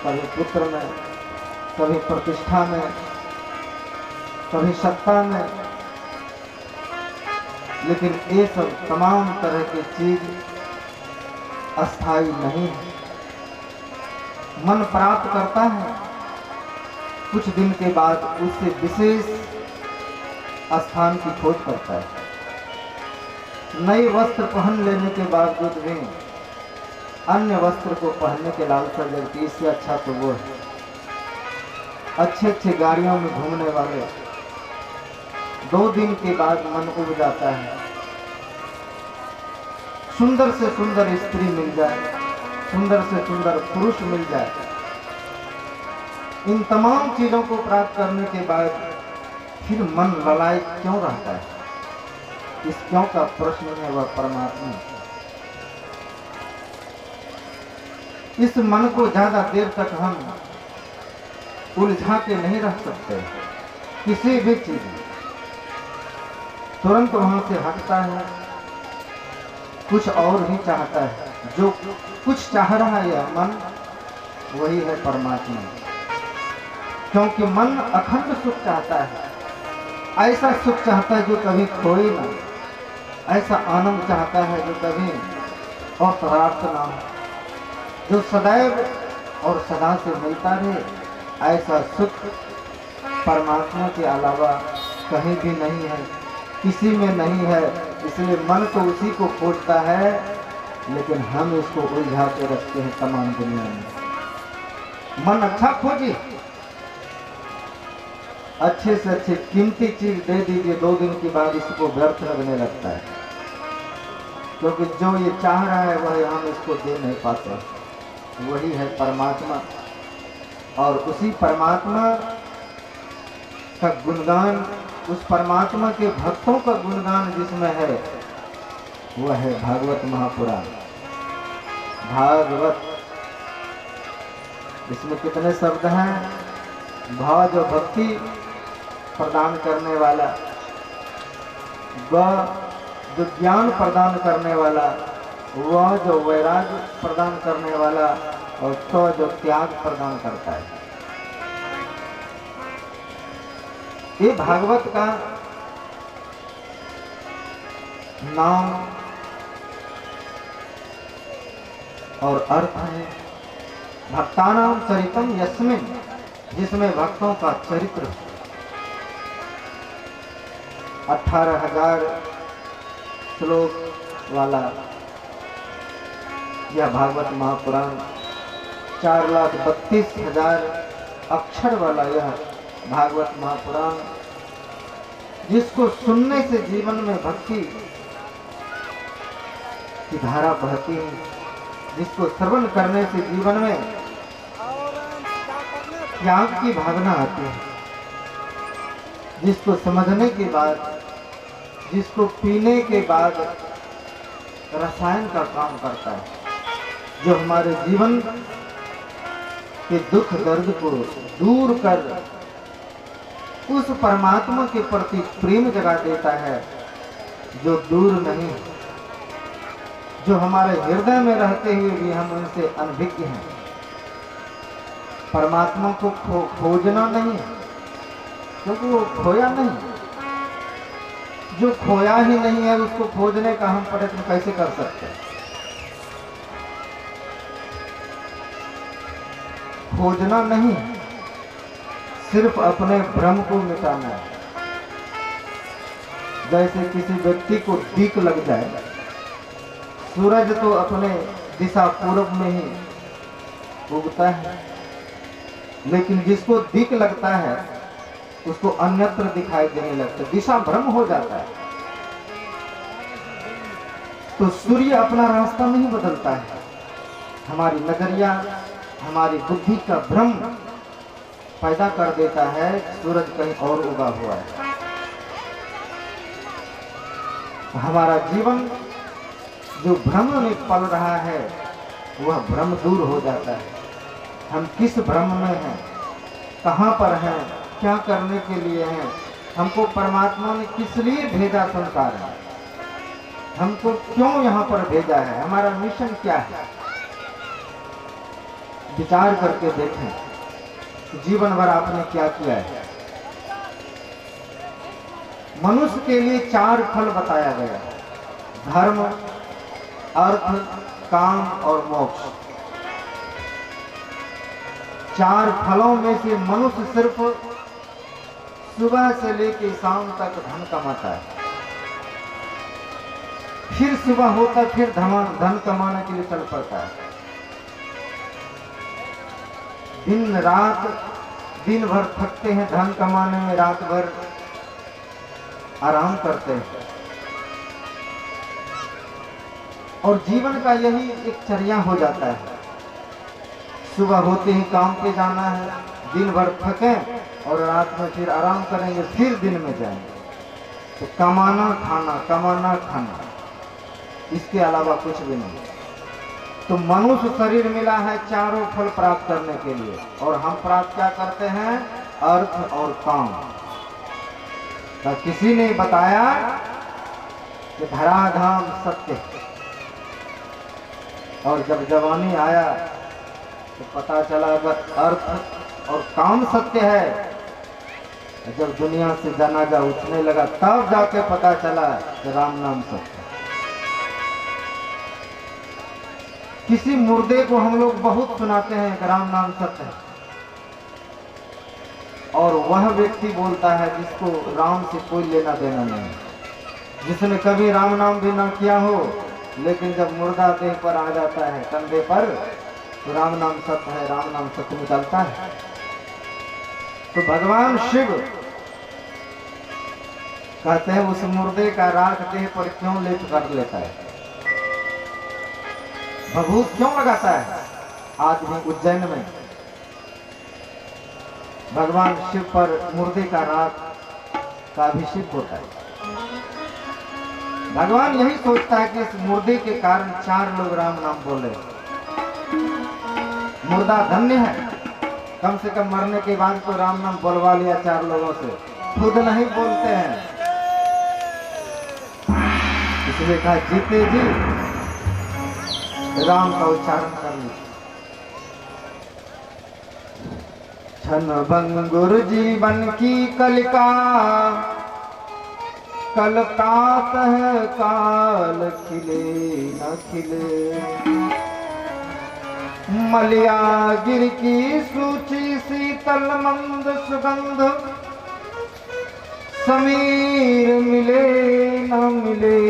कभी पुत्र में, कभी प्रतिष्ठा में, कभी सत्ता में, लेकिन ये सब तमाम तरह की चीज अस्थाई नहीं है। मन प्राप्त करता है, कुछ दिन के बाद उससे विशेष स्थान की खोज करता है। नए वस्त्र पहन लेने के बावजूद भी अन्य वस्त्र को पहनने के लालसा जगती, इससे अच्छा तो वो है। अच्छे अच्छे गाड़ियों में घूमने वाले 2 दिन के बाद मन उब जाता है। सुंदर से सुंदर स्त्री मिल जाए, सुंदर से सुंदर पुरुष मिल जाए, इन तमाम चीजों को प्राप्त करने के बाद फिर मन ललाए क्यों रहता है? इस क्यों का प्रश्न है वह परमात्मा। इस मन को ज्यादा देर तक हम उलझा के नहीं रख सकते। किसी भी चीज तुरंत वहां से हटता है, कुछ और ही चाहता है। जो कुछ चाह रहा है यह मन, वही है परमात्मा। क्योंकि मन अखंड सुख चाहता है, ऐसा सुख चाहता है जो कभी खोए ना, ऐसा आनंद चाहता है जो कभी अपरार्थ ना हो, जो सदैव और सदा से मिलता रहे। ऐसा सुख परमात्मा के अलावा कहीं भी नहीं है, किसी में नहीं है। इसलिए मन तो उसी को खोजता है, लेकिन हम इसको उलझा के रखते हैं तमाम दुनिया में। मन अच्छा खोजे, अच्छे से अच्छी कीमती चीज दे दीजिए, 2 दिन के बाद इसको व्यर्थ लगने लगता है। क्योंकि जो ये चाह रहा है वह हम इसको दे नहीं पाते। वही है परमात्मा, और उसी परमात्मा का गुणगान, उस परमात्मा के भक्तों का गुणगान जिसमें है, वह है भागवत महापुराण। भागवत, इसमें कितने शब्द हैं? भाव जो भक्ति प्रदान करने वाला, व जो ज्ञान प्रदान करने वाला, वह जो वैराग्य प्रदान करने वाला, और तो जो त्याग प्रदान करता है। ये भागवत का नाम और अर्थ है भक्तानां चरितम यस्मिन्, जिसमें भक्तों का चरित्र 18,000 श्लोक वाला यह भागवत महापुराण, 4,32,000 अक्षर वाला यह भागवत महापुराण, जिसको सुनने से जीवन में भक्ति की धारा बहती है, जिसको श्रवण करने से जीवन में त्याग की भावना आती है, जिसको समझने के बाद, जिसको पीने के बाद रसायन का काम करता है, जो हमारे जीवन के दुख दर्द को दूर कर उस परमात्मा के प्रति प्रेम जगा देता है, जो दूर नहीं, जो हमारे हृदय में रहते हुए भी हम उनसे अनभिज्ञ हैं। परमात्मा को खोजना नहीं, क्योंकि वो खोया नहीं। जो खोया ही नहीं है उसको खोजने का हम प्रयत्न कैसे कर सकते हैं? खोजना नहीं, सिर्फ अपने भ्रम को मिटाना है। जैसे किसी व्यक्ति को दीक लग जाए, सूरज तो अपने दिशा पूर्व में ही उगता है, लेकिन जिसको दीक लगता है उसको अन्यत्र दिखाई देने लगता है, दिशा भ्रम हो जाता है। तो सूर्य अपना रास्ता नहीं बदलता है, हमारी नजरिया, हमारी बुद्धि का भ्रम पैदा कर देता है, सूरज कहीं और उगा हुआ है। हमारा जीवन जो भ्रम में पल रहा है, वह भ्रम दूर हो जाता है। हम किस भ्रम में हैं, कहाँ पर हैं, क्या करने के लिए हैं, हमको परमात्मा ने किस लिए भेजा संसार में, हमको क्यों यहाँ पर भेजा है, हमारा मिशन क्या है। विचार करके देखें जीवन भर आपने क्या किया है। मनुष्य के लिए 4 फल बताया गया, धर्म, अर्थ, काम और मोक्ष। 4 फलों में से मनुष्य सिर्फ सुबह से लेकर शाम तक धन कमाता है, फिर सुबह होता फिर धन कमाने के लिए चल पड़ता है। दिन रात दिन भर थकते हैं धन कमाने में, रात भर आराम करते हैं। और जीवन का यही एक चर्या हो जाता है, सुबह होते ही काम पे जाना है, दिन भर थकें और रात में फिर आराम करेंगे, फिर दिन में जाएंगे। तो कमाना खाना, कमाना खाना, इसके अलावा कुछ भी नहीं। तो मनुष्य शरीर मिला है चारों फल प्राप्त करने के लिए, और हम प्राप्त क्या करते हैं? अर्थ और काम। तो किसी ने बताया कि धराधाम सत्य है, और जब जवानी आया तो पता चला अगर अर्थ और काम सत्य है, जब दुनिया से जनाजा उठने लगा तब जाके पता चला कि राम नाम सत्य। किसी मुर्दे को हम लोग बहुत सुनाते हैं कि राम नाम सत्य है, और वह व्यक्ति बोलता है जिसको राम से कोई लेना देना नहीं, जिसने कभी राम नाम भी ना किया हो, लेकिन जब मुर्दा देह पर आ जाता है कंधे पर, तो राम नाम सत्य है, राम नाम सत्य निकलता है। तो भगवान शिव कहते हैं उस मुर्दे का राख देह पर क्यों लेप कर लेता है, भभूत क्यों लगाता है। आज भी उज्जैन में भगवान शिव पर मुर्दे का राख का अभिषेक होता है। भगवान यही सोचता है कि इस मुर्दे के कारण 4 लोग राम नाम बोले। मुर्दा धन्य है, कम से कम मरने के बाद तो राम नाम बोलवा लिया 4 लोगों से, खुद नहीं बोलते हैं। इसलिए कहा जीते जी राम का उच्चारण कर लीजिए। क्षण भंगुर जीवन की कलिका, कल तात है काल खिले न खिले। मलिया गिर की सूची शीतल मंद सुगंध, समीर मिले न मिले।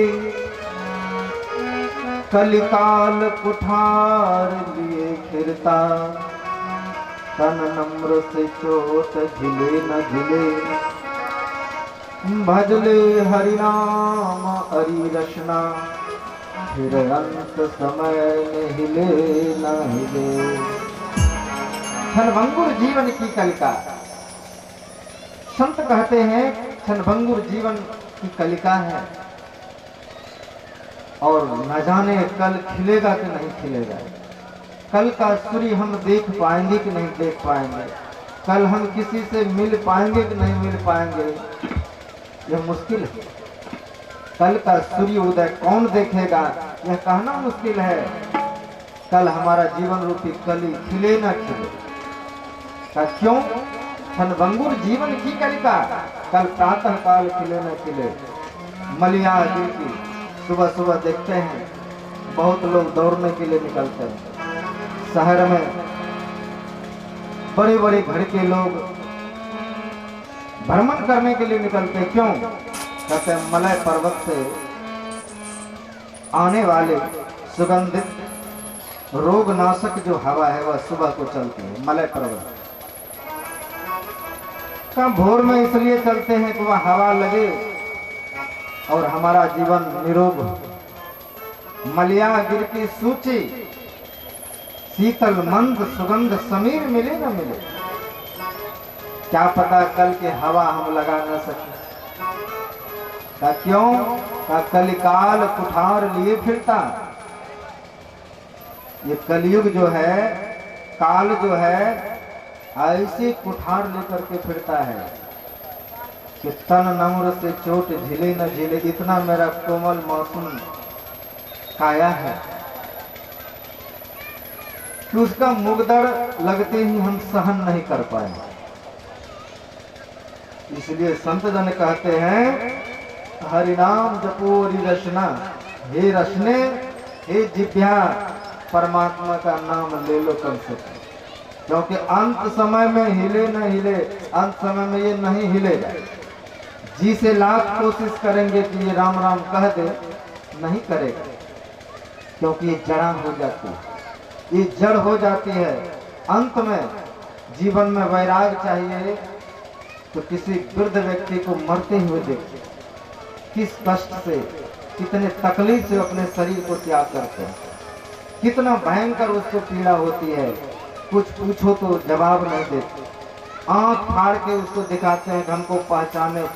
कलिकाल कुठार लिए फिरता, तन नम्र से चोट झिले न झिले। भजले हरिनाम हरि रचना, फिर अंत समय में हिले न हिले। क्षणभंगुर जीवन की कलिका, संत कहते हैं क्षणभंगुर जीवन की कलिका है, और न जाने कल खिलेगा कि नहीं खिलेगा। कल का सूर्य हम देख पाएंगे कि नहीं देख पाएंगे, कल हम किसी से मिल पाएंगे कि नहीं मिल पाएंगे, यह मुश्किल है। कल का सूर्य उदय कौन देखेगा, यह कहना मुश्किल है। कल हमारा जीवन रूपी कली खिले न खिले, का क्यों? क्षणभंगुर जीवन की कलिका, कल प्रातः काल खिले न खिले। मलिया गिर की सुबह सुबह देखते हैं बहुत लोग दौड़ने के लिए निकलते हैं। शहर में बड़े बड़े घर के लोग भ्रमण करने के लिए निकलते हैं, क्यों? कहते हैं मलय पर्वत से आने वाले सुगंधित रोगनाशक जो हवा है वह सुबह को चलती है। मलय पर्वत का भोर में इसलिए चलते हैं कि वह हवा लगे और हमारा जीवन निरोग हो। मलिया गिर की सूची शीतल मंद सुगंध, समीर मिले न मिले। क्या पता कल के हवा हम लगा न सके। का क्यों? का कलिकाल कुठार लिए फिरता। ये कलयुग जो है, काल जो है, ऐसे कुठार लेकर के फिरता है कि तन नम्र से चोट झिले न झिले। इतना मेरा कोमल मासूम काया है, कि उसका मुगदड़ लगते ही हम सहन नहीं कर पाए। इसलिए संत जन कहते हैं, हरिनाम जपो रि रसना, हे रसने, हे जिभ्या, परमात्मा का नाम ले लो कम से कम। क्योंकि अंत समय में हिले न हिले, अंत समय में ये नहीं हिलेगा। जी से लाख कोशिश करेंगे कि ये राम राम कह दे, नहीं करेगा, क्योंकि ये जड़ा हो जाती है, ये जड़ हो जाती है। अंत में जीवन में वैराग चाहिए तो किसी वृद्ध व्यक्ति को मरते हुए देखिए, किस कष्ट से, कितने तकलीफ से अपने शरीर को त्याग करते हैं, कितना भयंकर उसको पीड़ा होती है। कुछ पूछो तो जवाब नहीं देते, आंख फाड़ के उसको दिखाते हैं कि हमको पहचान नहीं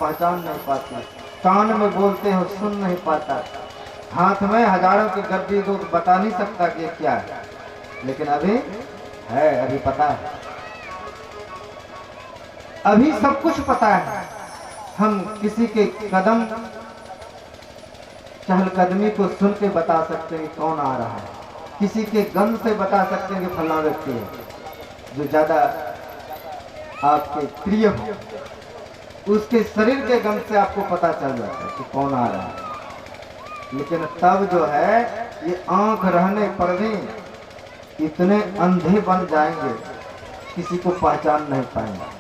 पाते, कान में बोलते हैं सुन नहीं पाता, हाथ में हजारों की गड्डी को बता नहीं सकता कि क्या है, लेकिन अभी है, अभी पता है, अभी सब कुछ पता है। हम किसी के कदम चहलकदमी को सुन के बता सकते हैं कौन आ रहा है, किसी के गंध से बता सकते हैं कि फला व्यक्ति है। जो ज्यादा आपके प्रिय हो, उसके शरीर के गंध से आपको पता चल जाता है कि कौन आ रहा है। लेकिन तब जो है, ये आंख रहने पर भी इतने अंधे बन जाएंगे, किसी को पहचान नहीं पाएंगे।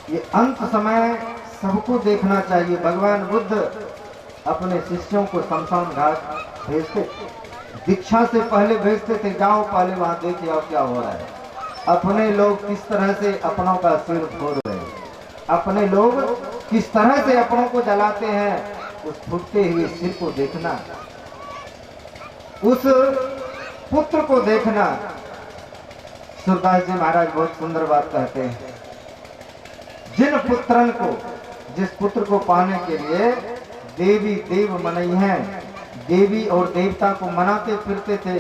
ये अंत समय सबको देखना चाहिए। भगवान बुद्ध अपने शिष्यों को शमशान घाट भेजते, दीक्षा से पहले भेजते थे, जाओ पहले वहां देखिए और क्या हो रहा है। अपने लोग किस तरह से अपनों का सिर फोड़ रहे हैं, अपने लोग किस तरह से अपनों को जलाते हैं, उस फूटते हुए सिर को देखना, उस पुत्र को देखना। सूरदास जी महाराज बहुत सुंदर बात कहते हैं, जिन पुत्रन को, जिस पुत्र को पाने के लिए देवी देव मनई हैं, देवी और देवता को मनाते फिरते थे,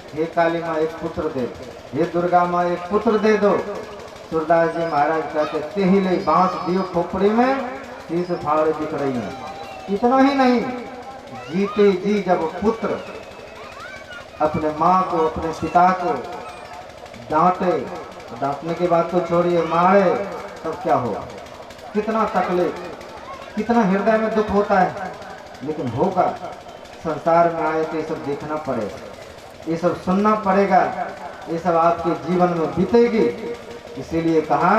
हे काली माँ एक पुत्र दे, हे दुर्गा माँ एक पुत्र दे दो। सूरदास जी महाराज कहते, तेहिले बांस दियो खोपड़ी में, शीश फाड़ दिख रही है। इतना ही नहीं, जीते जी जब पुत्र अपने माँ को, अपने पिता को डांटे, डांटने के बाद तो छोड़िए, मारे, तब क्या होगा, कितना तकलीफ, कितना हृदय में दुख होता है। लेकिन होगा, संसार में आए तो ये सब देखना पड़ेगा, ये सब सुनना पड़ेगा, ये सब आपके जीवन में बीतेगी। इसीलिए कहा,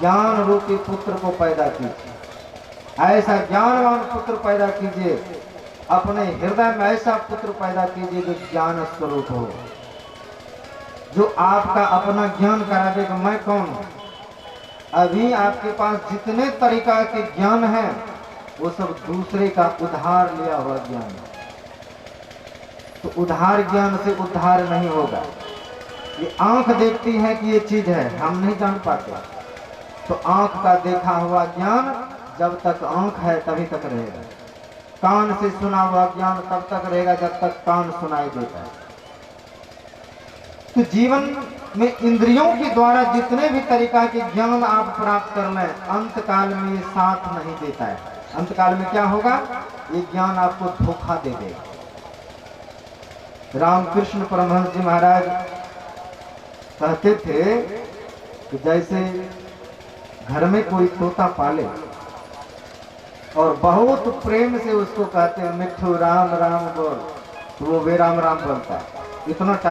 ज्ञान रूपी पुत्र को पैदा कीजिए, ऐसा ज्ञानवान पुत्र पैदा कीजिए, अपने हृदय में ऐसा पुत्र पैदा कीजिए जो ज्ञान स्वरूप हो, जो आपका अपना ज्ञान करावे कि मैं कौन हूं। अभी आपके पास जितने तरीका के ज्ञान है, वो सब दूसरे का उधार लिया हुआ ज्ञान है। तो उधार ज्ञान से उद्धार नहीं होगा। ये आंख देखती है कि ये चीज है, हम नहीं जान पाते, तो आंख का देखा हुआ ज्ञान जब तक आंख है तभी तक रहेगा, कान से सुना हुआ ज्ञान तब तक रहेगा जब तक कान सुनाई देता है। तो जीवन में इंद्रियों के द्वारा जितने भी तरीका के ज्ञान आप प्राप्त कर लें, अंत काल में ये साथ नहीं देता है। अंत काल में क्या होगा, ये ज्ञान आपको धोखा दे देगा। रामकृष्ण परमहंस जी महाराज कहते थे कि जैसे घर में कोई तोता पाले और बहुत प्रेम से उसको कहते हैं मिट्ठू राम राम बोल, तो वो भी राम राम बोलता है। इतना